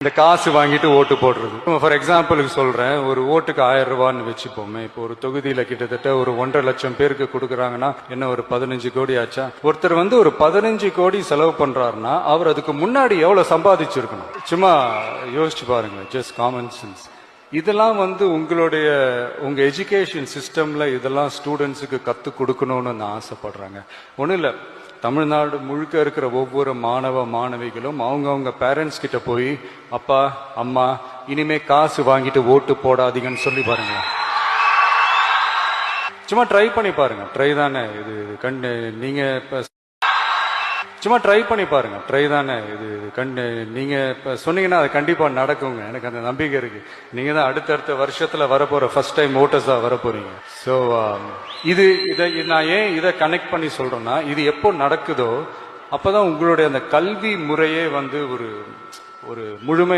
இந்த காசு வாங்கிட்டு ஓட்டு போடுறது. ஃபார் எக்ஸாம்பிளுக்கு சொல்றேன், ஒரு ஓட்டுக்கு 1000 ரூபான்னு வச்சுப்போமே. இப்போ ஒரு தொகுதியில கிட்டத்தட்ட ஒரு 1.5 லட்சம் பேருக்கு கொடுக்குறாங்கன்னா என்ன ஒரு 15 கோடி ஆச்சா? ஒருத்தர் ஒரு 15 கோடி செலவு பண்றாருன்னா அவர் அதுக்கு முன்னாடி எவ்வளவு சம்பாதிச்சிருக்கணும்? சும்மா யோசிச்சு பாருங்க, ஜஸ்ட் காமன் சென்ஸ். இதெல்லாம் உங்க எஜுகேஷன் சிஸ்டம்ல இதெல்லாம் ஸ்டூடெண்ட்ஸுக்கு கத்து கொடுக்கணும்னு நான் ஆசைப்படுறாங்க. ஒன்றும் இல்லை, தமிழ்நாடு முழுக்க இருக்கிற ஒவ்வொரு மாணவ மாணவிகளும் அவங்க பேரண்ட்ஸ் கிட்ட போய், அப்பா அம்மா இனிமே காசு வாங்கிட்டு ஓட்டு போடாதீங்கன்னு சொல்லி பாருங்க. சும்மா ட்ரை பண்ணி பாருங்க. ட்ரை தானே இது நீங்க சும்மா ட்ரை பண்ணி பாருங்க. ட்ரை தானே இது நீங்க சொன்னீங்கன்னா அது கண்டிப்பா நடக்குங்க. எனக்கு அந்த நம்பிக்கை இருக்கு. நீங்க தான் அடுத்தடுத்த வருஷத்துல வரப்போற ஃபர்ஸ்ட் டைம் ஓட்டர்ஸா வரப்போறீங்க. ஸோ இதை நான் ஏன் இதை கனெக்ட் பண்ணி சொல்றேன்னா, இது எப்போ நடக்குதோ அப்பதான் உங்களுடைய அந்த கல்வி முறையே ஒரு முழுமை